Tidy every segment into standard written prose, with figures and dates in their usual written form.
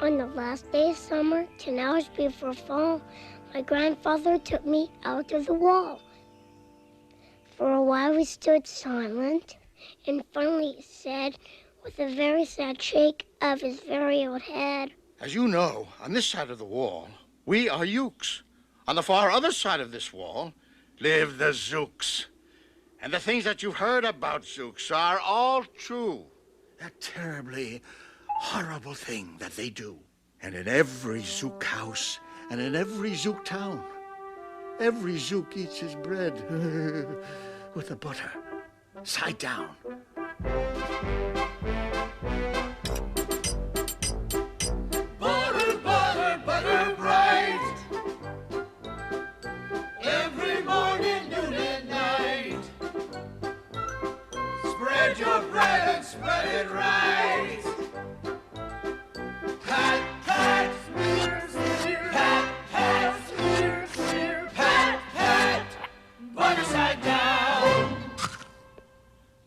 On the last day of summer, 10 hours before fall, my grandfather took me out to the wall. For a while we stood silent, and finally he said, with a very sad shake of his very old head, "As you know, on this side of the wall, we are Ukes. On the far other side of this wall live the Zooks. And the things that you've heard about Zooks are all true. That terribly horrible thing that they do. And in every Zook house and in every Zook town, every Zook eats his bread with the butter, side down. Butter, butter, butter bright. Every morning, noon, and night. Spread your bread and spread it right. Pat, pat, smear, smear. Pat, pat, smear, smear. Pat, pat, butter side down.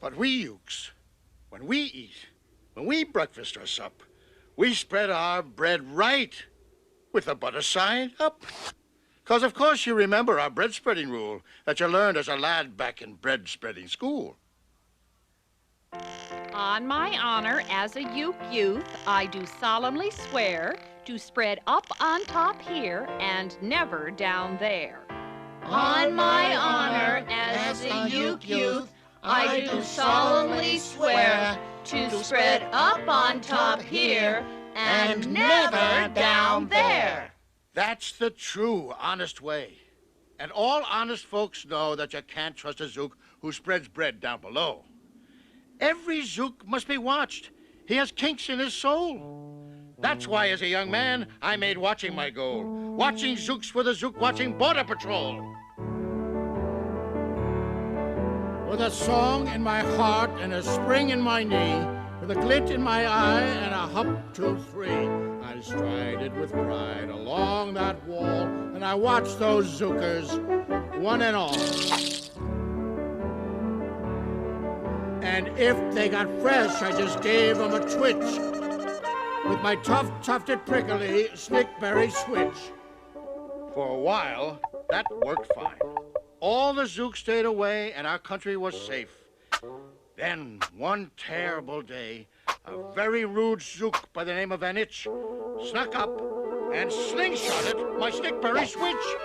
But we Ukes, when we eat, when we breakfast or sup, we spread our bread right, with the butter side up. 'Cause of course you remember our bread spreading rule that you learned as a lad back in bread spreading school. On my honor as a Uke youth, I do solemnly swear to spread up on top here and never down there. On my honor as a Uke youth, I do solemnly swear to spread up on top here and never down there. That's the true, honest way. And all honest folks know that you can't trust a Zook who spreads bread down below. Every Zook must be watched. He has kinks in his soul. That's why, as a young man, I made watching my goal. Watching Zooks for the Zook watching Border Patrol. With a song in my heart and a spring in my knee, with a glint in my eye and a hop, 2, 3, I strided with pride along that wall, and I watched those Zookers, one and all. And if they got fresh, I just gave them a twitch with my tough, tufted, prickly stickberry switch. For a while, that worked fine. All the Zooks stayed away, and our country was safe. Then, one terrible day, a very rude Zook by the name of Van Itch snuck up and slingshotted my stickberry switch.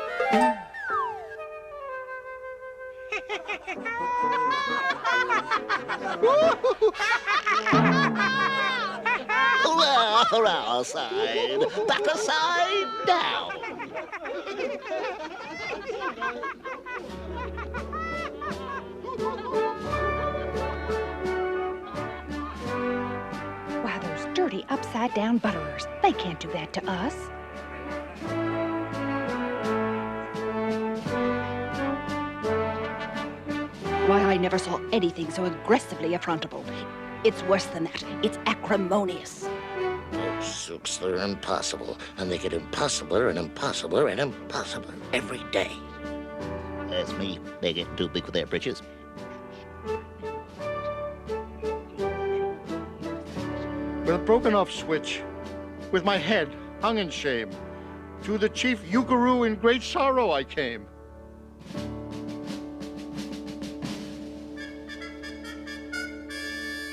Hurrah, side, back side down. Why, those dirty upside-down butterers, they can't do that to us. Why, I never saw anything so aggressively affrontable. It's worse than that. It's acrimonious. Those Zooks, they're impossible, and they get impossibler and impossibler and impossibler every day. That's me. They get too big for their britches. With a broken-off switch, with my head hung in shame, to the chief Ukaroo in great sorrow I came.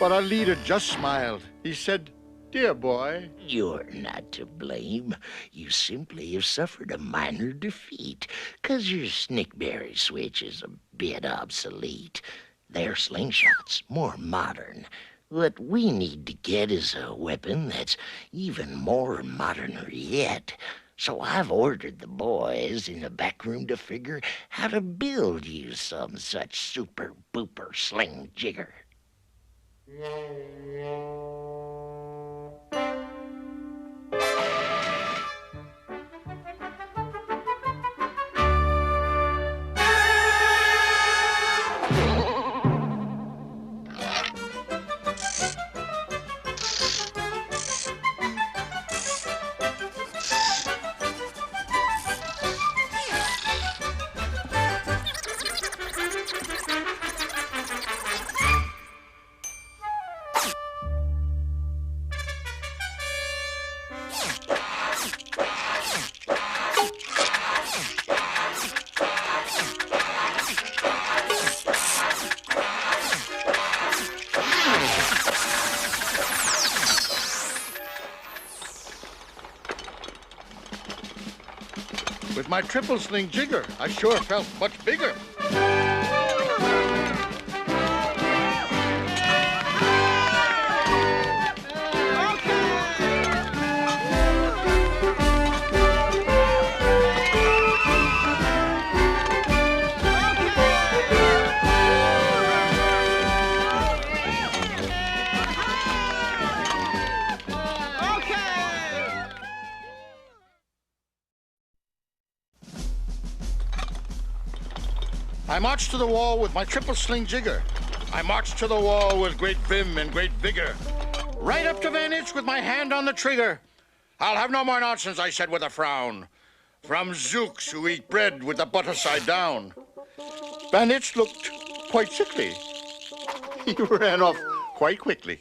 But our leader just smiled. He said, "Dear boy, You're not to blame. You simply have suffered a minor defeat, 'cause your stickberry switch is a bit obsolete. Their slingshot's more modern. What we need to get is a weapon that's even more moderner yet. So I've ordered the boys in the back room to figure how to build you some such super-booper sling jigger." with my triple sling jigger, I sure felt much bigger. I marched to the wall with my triple sling jigger. I marched to the wall with great vim and great vigor. Right up to Van Itch with my hand on the trigger. I'll have no more nonsense, I said with a frown. From Zooks who eat bread with the butter side down. Van Itch looked quite sickly. He ran off quite quickly.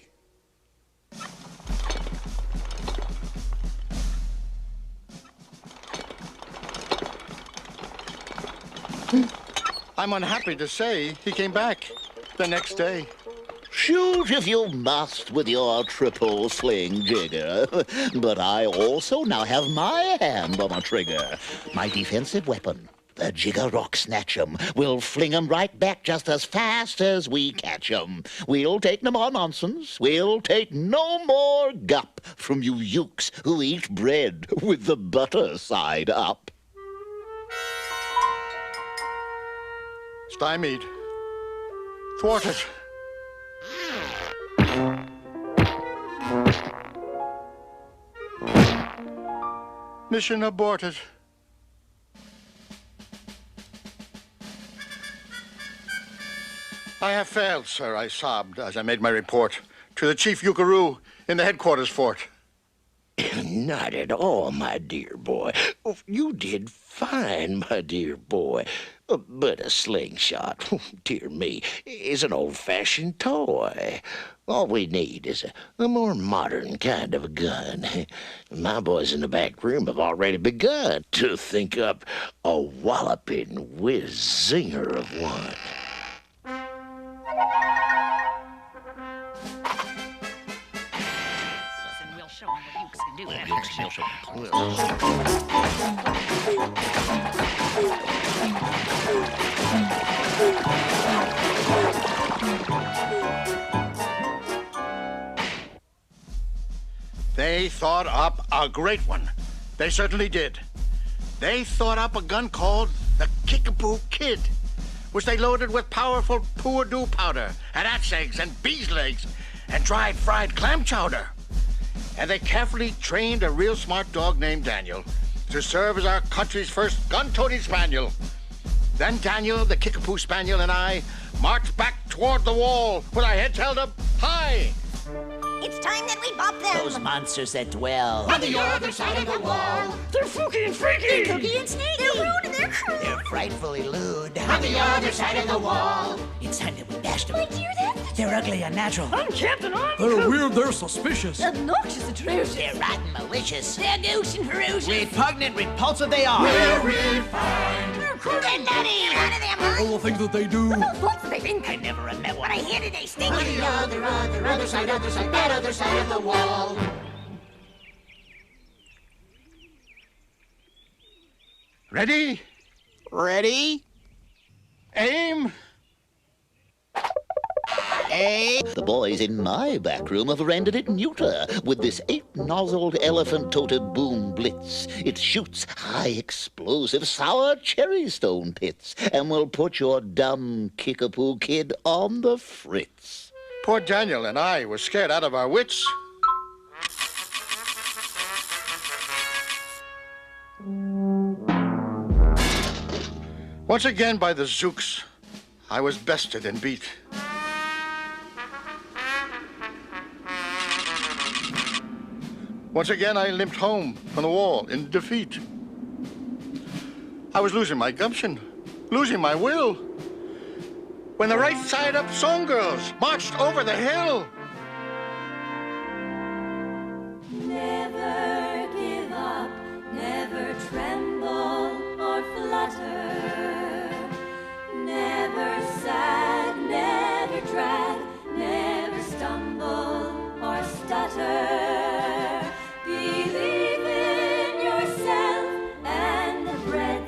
I'm unhappy to say he came back the next day. Shoot if you must with your triple sling jigger. But I also now have my hand on a trigger. My defensive weapon, the jigger rock snatch 'em. We'll fling 'em right back just as fast as we catch 'em. We'll take no more nonsense. We'll take no more gup from you ukes who eat bread with the butter side up. Stymied. Thwarted. Mission aborted. I have failed, sir, I sobbed as I made my report to the chief Ukaroo in the headquarters fort. Not at all, my dear boy. You did fine, my dear boy. But a slingshot, dear me, is an old-fashioned toy. All we need is a more modern kind of a gun. My boys in the back room have already begun to think up a walloping whiz-zinger of one. Listen, we'll show 'em what Ukes can do. They thought up a great one. They certainly did. They thought up a gun called the Kickapoo Kid, which they loaded with powerful Poo-a-Doo powder and axe eggs and bees' legs and dried fried clam chowder. And they carefully trained a real smart dog named Daniel to serve as our country's first gun-toting spaniel. Then Daniel, the Kickapoo Spaniel, and I marched back toward the wall with our heads held up high. It's time that we bop them! Those monsters that dwell on the other side of the wall! They're fooky and freaky! They're cookie and sneaky! They're rude and they're crude! They're frightfully lewd on the other side of the wall! It's time that we bashed them. My dear, They're ugly, unnatural. I'm Captain Arm. They're weird, they're suspicious. Obnoxious, atrocious. They're rotten, malicious. They're gauche and ferocious. Repugnant, repulsive they are. We're refined. They're crude and nutty. None of them hurt. All the things that they do. The thoughts that they think. I never met one. But I hear that they stink. On the other side, that other side of the wall. Ready? Ready? Aim. The boys in my back room have rendered it neuter with this 8-nozzled elephant-toted boom blitz. It shoots high explosive sour cherry stone pits and will put your dumb Kickapoo Kid on the fritz. Poor Daniel and I were scared out of our wits. Once again by the Zooks, I was bested and beat. Once again, I limped home from the wall in defeat. I was losing my gumption, losing my will, when the right side up song girls marched over the hill. Never give up, never tremble or flutter, never sag, never drag, never stumble or stutter. Believe in yourself and the bread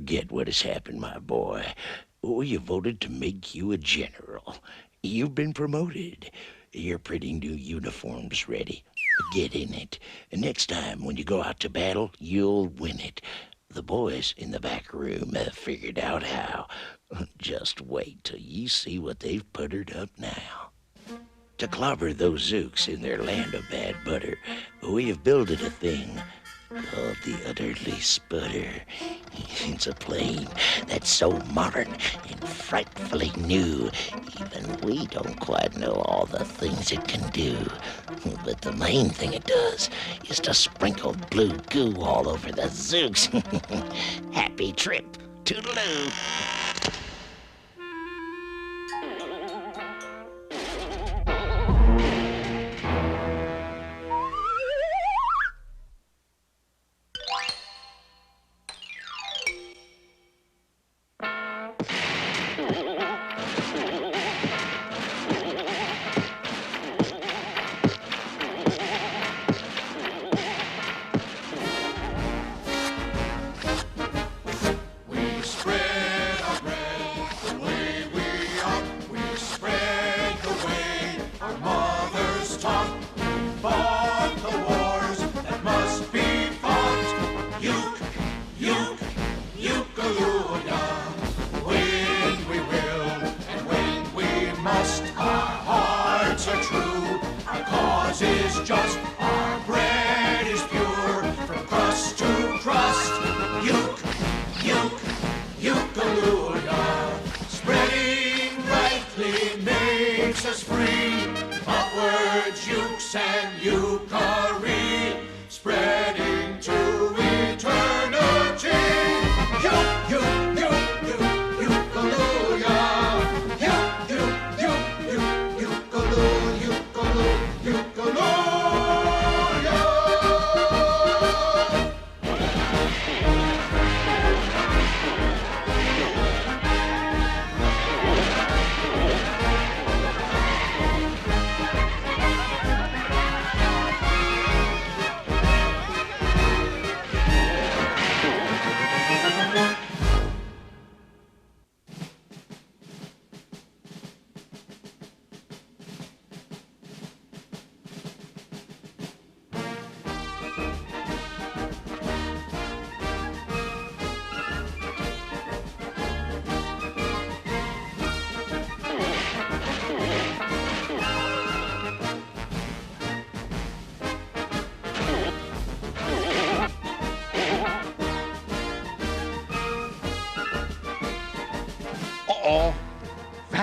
forget what has happened, my boy. We have voted to make you a general. You've been promoted. Your pretty new uniform's ready. Get in it. And next time when you go out to battle, you'll win it. The boys in the back room have figured out how. Just wait till you see what they've puttered up now. To clobber those Zooks in their land of bad butter, we have builded a thing called the Utterly Sputter. It's a plane that's so modern and frightfully new, even we don't quite know all the things it can do. But the main thing it does is to sprinkle blue goo all over the Zooks. Happy trip, toodaloo.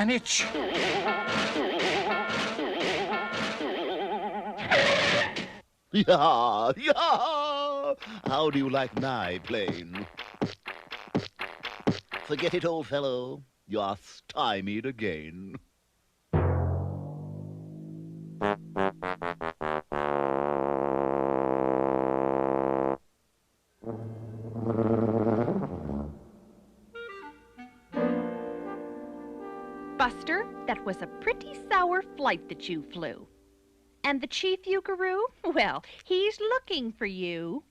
Vanich? Yeah, yeah! How do you like my plane? Forget it, old fellow. You are stymied again. Buster, that was a pretty sour flight that you flew. And the chief Eukaroo? Well, he's looking for you.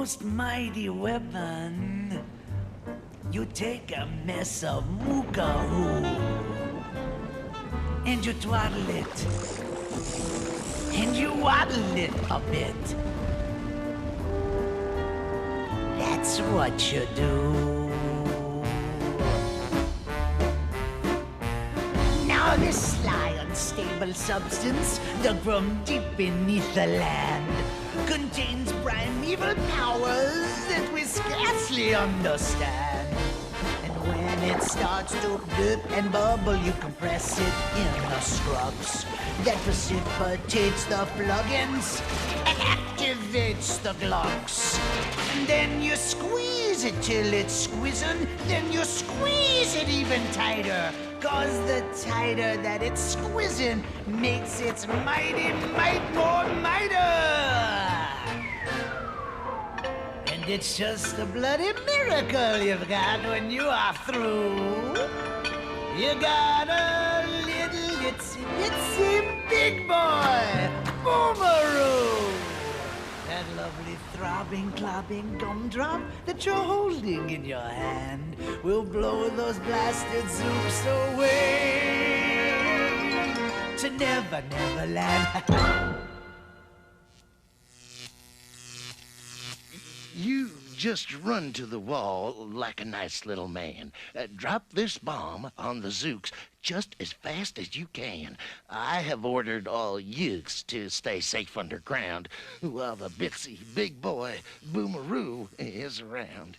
most mighty weapon. You take a mess of mookaroo and you twaddle it, and you waddle it a bit. That's what you do. Now this sly, unstable substance, dug from deep beneath the land, contains primeval powers that we scarcely understand. And when it starts to blip and bubble, you compress it in the scrubs that precipitates the plugins and activates the glocks. And then you squeeze it till it's squeezing, then you squeeze it even tighter, 'cause the tighter that it's squeezing makes its mighty might more mightier. And it's just a bloody miracle you've got when you are through. You got a little itsy big boy, Boomeroo. That lovely throbbing, clobbing gumdrop that you're holding in your hand will blow those blasted zoops away to Never, Never Land. You just run to the wall like a nice little man. Drop this bomb on the Zooks just as fast as you can. I have ordered all Ukes to stay safe underground while the bitsy big boy Boomeroo is around.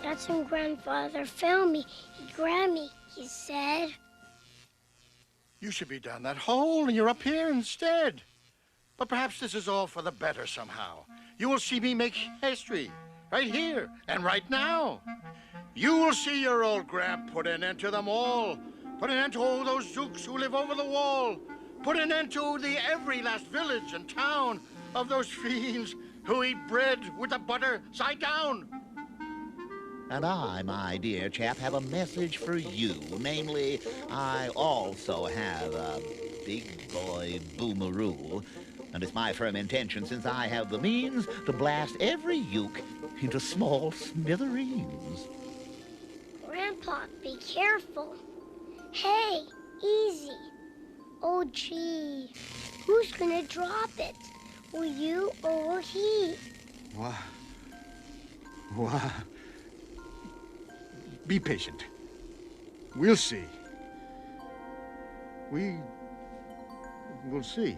That's when Grandfather found me. He grabbed me. He said, You should be down that hole, and you're up here instead. But perhaps this is all for the better somehow. You will see me make history, right here and right now. You will see your old Gramp put an end to them all. Put an end to all those Zooks who live over the wall. Put an end to the every last village and town of those fiends who eat bread with the butter side down. And I, my dear chap, have a message for you. Namely, I also have a big boy Boomeroo. And it's my firm intention, since I have the means, to blast every Uke into small smithereens. Grandpa, be careful. Hey, easy. Oh, gee. Who's gonna drop it? Will you or will he? What? Be patient. We'll see. We will see.